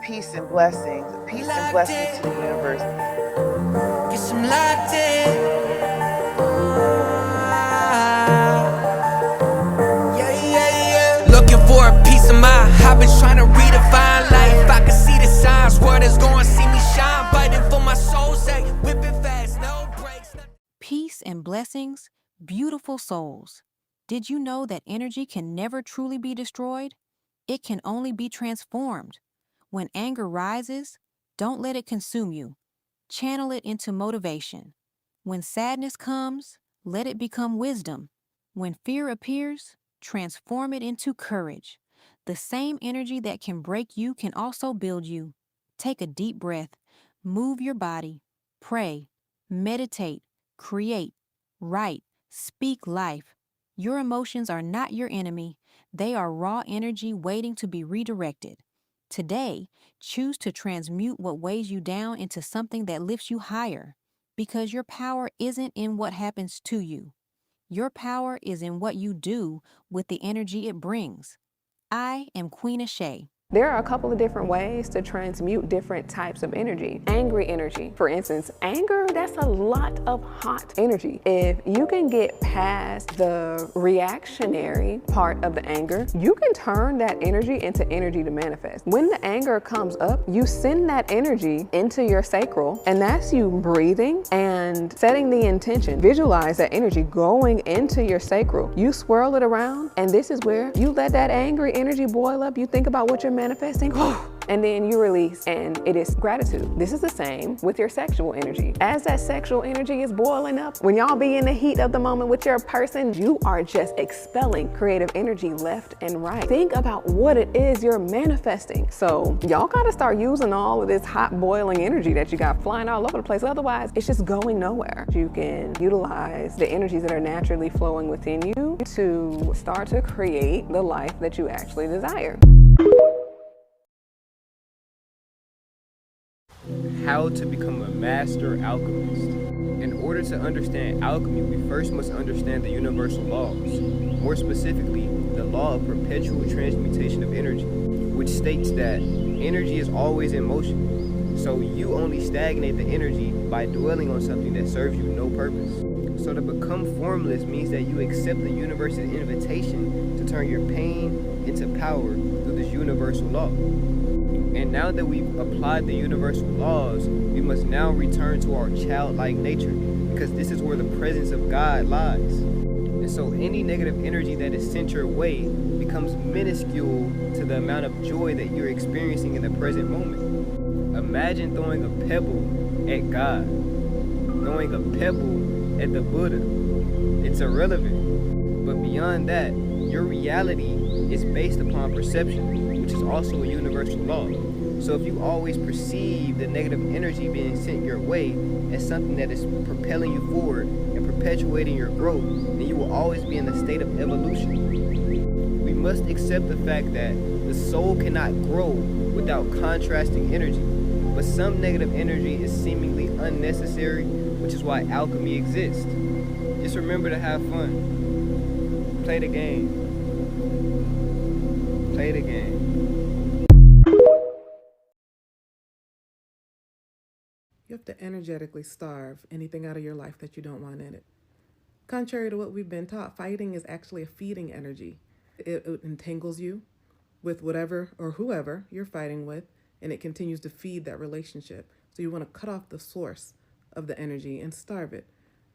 Peace and blessings. Peace and blessings to the universe. Guess I'm locked in. Looking for a piece of mind. I've been trying to redefine life. I can see the signs. Word is going to see me shine. Fighting for my soul's sake. Whipping fast, no brakes. Peace and blessings, beautiful souls. Did you know that energy can never truly be destroyed? It can only be transformed. When anger rises, don't let it consume you. Channel it into motivation. When sadness comes, let it become wisdom. When fear appears, transform it into courage. The same energy that can break you can also build you. Take a deep breath, move your body, pray, meditate, create, write, speak life. Your emotions are not your enemy. They are raw energy waiting to be redirected. Today, choose to transmute what weighs you down into something that lifts you higher, because your power isn't in what happens to you. Your power is in what you do with the energy it brings. I am Queen Ashay. There are a couple of different ways to transmute different types of energy. Angry energy, for instance, anger, that's a lot of hot energy. If you can get past the reactionary part of the anger, you can turn that energy into energy to manifest. When the anger comes up, you send that energy into your sacral, and that's you breathing and setting the intention. Visualize that energy going into your sacral. You swirl it around, and this is where you let that angry energy boil up. You think about what you're manifesting, and then you release, and it is gratitude. This is the same with your sexual energy. As that sexual energy is boiling up, when y'all be in the heat of the moment with your person, you are just expelling creative energy left and right. Think about what it is you're manifesting. So y'all gotta start using all of this hot boiling energy that you got flying all over the place. Otherwise, it's just going nowhere. You can utilize the energies that are naturally flowing within you to start to create the life that you actually desire. How to become a master alchemist. In order to understand alchemy, we first must understand the universal laws. More specifically, the law of perpetual transmutation of energy, which states that energy is always in motion. So you only stagnate the energy by dwelling on something that serves you no purpose. So to become formless means that you accept the universe's invitation to turn your pain into power through this universal law. And now that we've applied the universal laws, we must now return to our childlike nature, because this is where the presence of God lies. And so any negative energy that is sent your way becomes minuscule to the amount of joy that you're experiencing in the present moment. Imagine throwing a pebble at God, throwing a pebble at the Buddha. It's irrelevant. But beyond that, your reality is based upon perception, which is also a universal law. So if you always perceive the negative energy being sent your way as something that is propelling you forward and perpetuating your growth, then you will always be in a state of evolution. We must accept the fact that the soul cannot grow without contrasting energy, but some negative energy is seemingly unnecessary, which is why alchemy exists. Just remember to have fun. Play the game. Play the game. You have to energetically starve anything out of your life that you don't want in it. Contrary to what we've been taught, fighting is actually a feeding energy. It entangles you with whatever or whoever you're fighting with, and it continues to feed that relationship. So you want to cut off the source of the energy and starve it.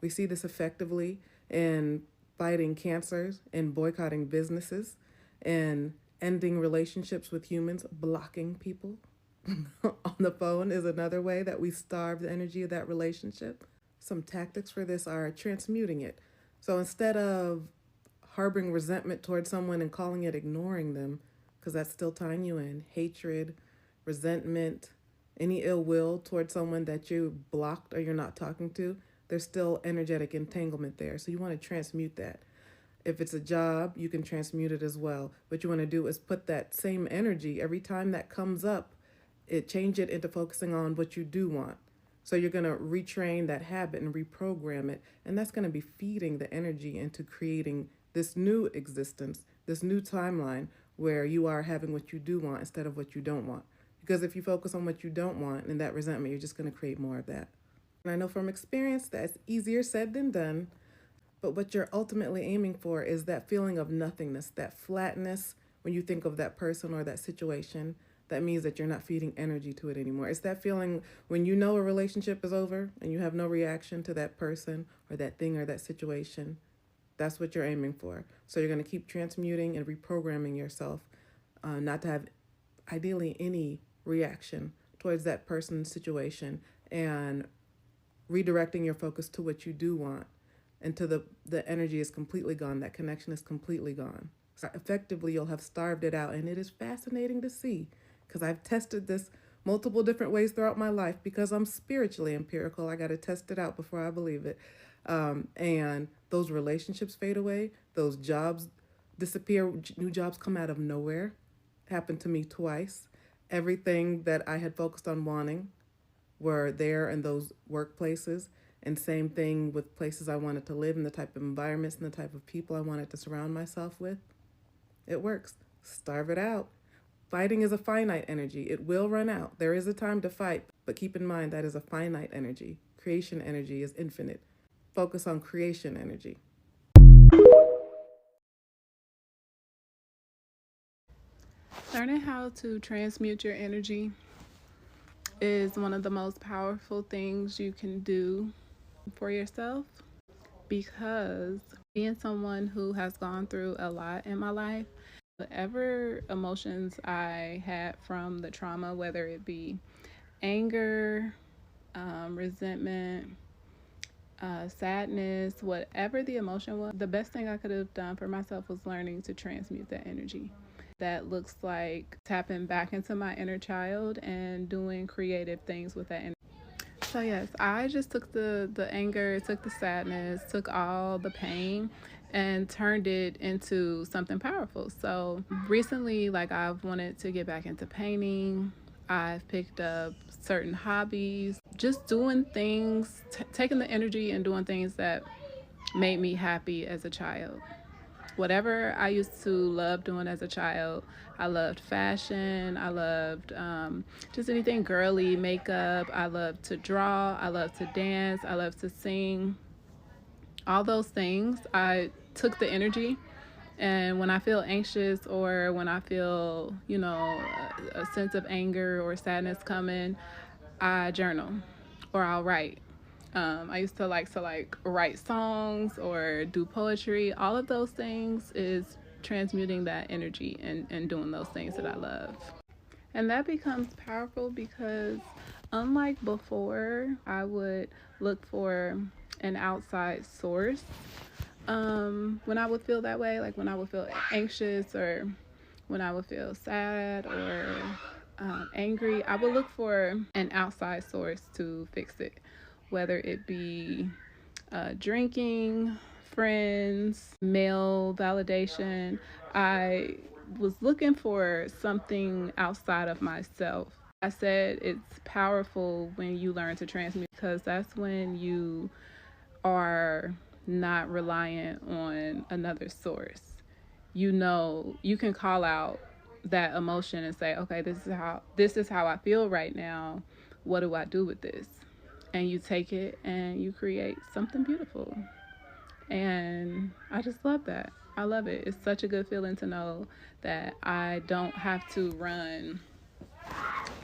We see this effectively in fighting cancers and boycotting businesses and ending relationships with humans, blocking people on the phone is another way that we starve the energy of that relationship. Some tactics for this are transmuting it. So instead of harboring resentment towards someone and calling it ignoring them, because that's still tying you in, hatred, resentment, any ill will towards someone that you blocked or you're not talking to, there's still energetic entanglement there. So you want to transmute that. If it's a job, you can transmute it as well. What you want to do is put that same energy every time that comes up, change it into focusing on what you do want. So you're going to retrain that habit and reprogram it. And that's going to be feeding the energy into creating this new existence, this new timeline where you are having what you do want instead of what you don't want. Because if you focus on what you don't want and that resentment, you're just going to create more of that. And I know from experience that's easier said than done, but what you're ultimately aiming for is that feeling of nothingness, that flatness when you think of that person or that situation. That means that you're not feeding energy to it anymore. It's that feeling when you know a relationship is over and you have no reaction to that person or that thing or that situation. That's what you're aiming for. So you're going to keep transmuting and reprogramming yourself not to have ideally any reaction towards that person's situation, and redirecting your focus to what you do want until the energy is completely gone, that connection is completely gone. So effectively, you'll have starved it out, and it is fascinating to see because I've tested this multiple different ways throughout my life because I'm spiritually empirical. I got to test it out before I believe it. And those relationships fade away, those jobs disappear, new jobs come out of nowhere. Happened to me twice. Everything that I had focused on wanting were there in those workplaces. And same thing with places I wanted to live and the type of environments and the type of people I wanted to surround myself with. It works. Starve it out. Fighting is a finite energy. It will run out. There is a time to fight, but keep in mind that is a finite energy. Creation energy is infinite. Focus on creation energy. Learning how to transmute your energy is one of the most powerful things you can do for yourself, because being someone who has gone through a lot in my life, whatever emotions I had from the trauma, whether it be anger, resentment, sadness, whatever the emotion was, the best thing I could have done for myself was learning to transmute that energy. That looks like tapping back into my inner child and doing creative things with that energy. So yes, I just took the anger, took the sadness, took all the pain and turned it into something powerful. So recently, I've wanted to get back into painting. I've picked up certain hobbies, just doing things, taking the energy and doing things that made me happy as a child. Whatever I used to love doing as a child, I loved fashion, I loved just anything girly, makeup, I loved to draw, I loved to dance, I loved to sing. All those things, I took the energy, and when I feel anxious or when I feel, a sense of anger or sadness coming, I journal or I'll write. I used to like write songs or do poetry. All of those things is transmuting that energy and doing those things that I love. And that becomes powerful because unlike before, I would look for an outside source when I would feel that way, like when I would feel anxious or when I would feel sad or angry. I would look for an outside source to fix it, whether it be drinking, friends, male validation. I was looking for something outside of myself. I said it's powerful when you learn to transmute, because that's when you are not reliant on another source. You can call out that emotion and say, okay, this is how I feel right now. What do I do with this? And you take it and you create something beautiful. And I just love that. I love it. It's such a good feeling to know that I don't have to run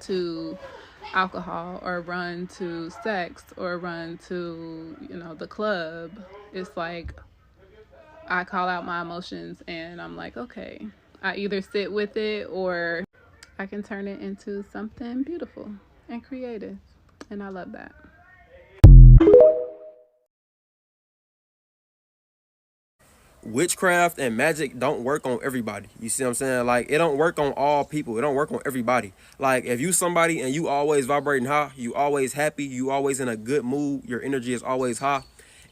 to alcohol or run to sex or run to, the club. It's like I call out my emotions and I'm like, okay, I either sit with it or I can turn it into something beautiful and creative. And I love that. Witchcraft and magic don't work on everybody. You see what I'm saying? It don't work on all people. It don't work on everybody. If you somebody and you always vibrating high, you always happy, you always in a good mood, your energy is always high,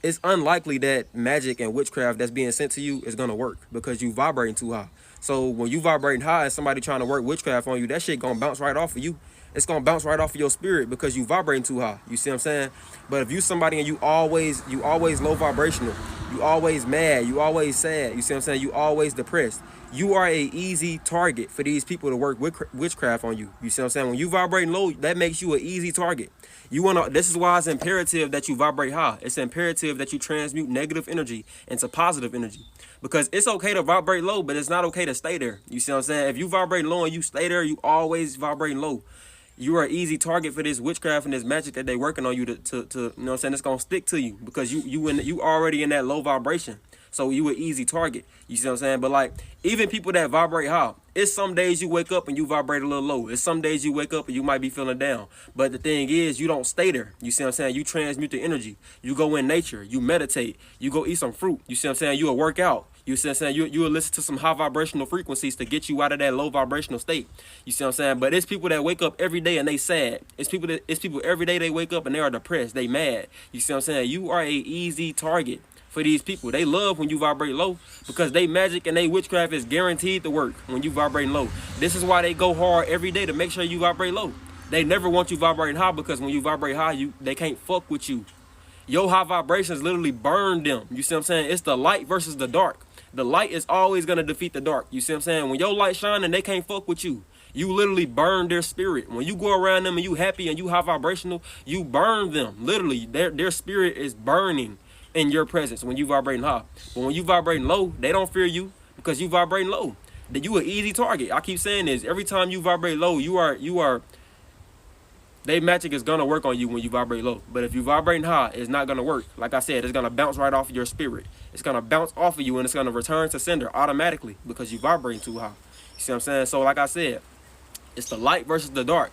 it's unlikely that magic and witchcraft that's being sent to you is gonna work because you vibrating too high. So when you vibrating high and somebody trying to work witchcraft on you, that shit gonna bounce right off of you. It's gonna bounce right off of your spirit because you vibrating too high. You see what I'm saying? But if you somebody and you always low vibrational, you always mad, you always sad, you see what I'm saying? You always depressed, you are a easy target for these people to work witchcraft on you. You see what I'm saying? When you vibrating low, that makes you an easy target. This is why it's imperative that you vibrate high. It's imperative that you transmute negative energy into positive energy. Because it's okay to vibrate low, but it's not okay to stay there. You see what I'm saying? If you vibrate low and you stay there, you always vibrating low. You are an easy target for this witchcraft and this magic that they working on you to you know what I'm saying? It's gonna stick to you because you already in that low vibration. So you an easy target. You see what I'm saying? But like, even people that vibrate high, it's some days you wake up and you vibrate a little low. It's some days you wake up and you might be feeling down. But the thing is, you don't stay there. You see what I'm saying? You transmute the energy. You go in nature. You meditate. You go eat some fruit. You see what I'm saying? You'll work out. You see what I'm saying? You'll listen to some high vibrational frequencies to get you out of that low vibrational state. You see what I'm saying? But it's people that wake up every day and they sad. It's people every day they wake up and they are depressed. They mad. You see what I'm saying? You are a easy target for these people. They love when you vibrate low because they magic and they witchcraft is guaranteed to work when you vibrating low. This is why they go hard every day to make sure you vibrate low. They never want you vibrating high because when you vibrate high, they can't fuck with you. Your high vibrations literally burn them. You see what I'm saying? It's the light versus the dark. The light is always going to defeat the dark. You see what I'm saying? When your light shining, they can't fuck with you. You literally burn their spirit. When you go around them and you happy and you high vibrational, you burn them. Literally, their spirit is burning in your presence when you vibrating high. But when you vibrating low, they don't fear you because you vibrating low. That you an easy target. I keep saying this. Every time you vibrate low, they magic is gonna work on you when you vibrate low. But if you vibrating high, it's not gonna work. Like I said, it's gonna bounce right off of your spirit. It's gonna bounce off of you and it's gonna return to sender automatically because you vibrating too high. You see what I'm saying? So like I said, it's the light versus the dark.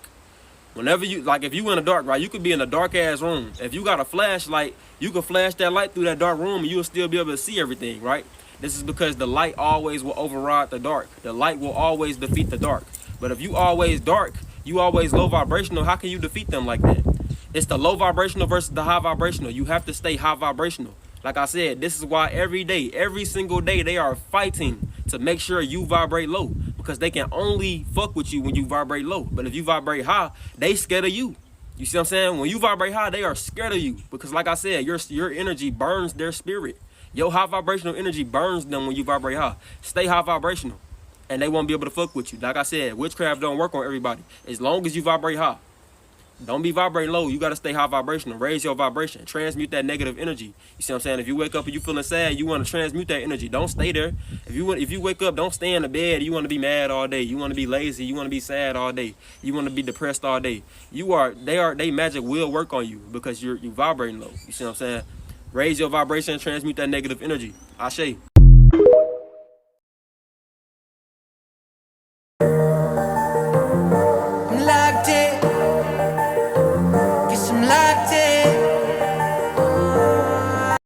Whenever you, like if you in a dark, right, you could be in a dark ass room. If you got a flashlight, you can flash that light through that dark room and you'll still be able to see everything, right? This is because the light always will override the dark. The light will always defeat the dark. But if you always dark, you always low vibrational, how can you defeat them like that? It's the low vibrational versus the high vibrational. You have to stay high vibrational. Like I said, this is why every day, every single day, they are fighting to make sure you vibrate low because they can only fuck with you when you vibrate low. But if you vibrate high, they scared of you. You see what I'm saying? When you vibrate high, they are scared of you because like I said, your energy burns their spirit. Your high vibrational energy burns them when you vibrate high. Stay high vibrational and they won't be able to fuck with you. Like I said, witchcraft don't work on everybody. As long as you vibrate high. Don't be vibrating low. You got to stay high vibrational. Raise your vibration. Transmute that negative energy. You see what I'm saying? If you wake up and you feeling sad, you want to transmute that energy. Don't stay there. If you wake up, don't stay in the bed. You want to be mad all day. You want to be lazy. You want to be sad all day. You want to be depressed all day. They magic will work on you because you vibrating low. You see what I'm saying? Raise your vibration and transmute that negative energy. Ashe.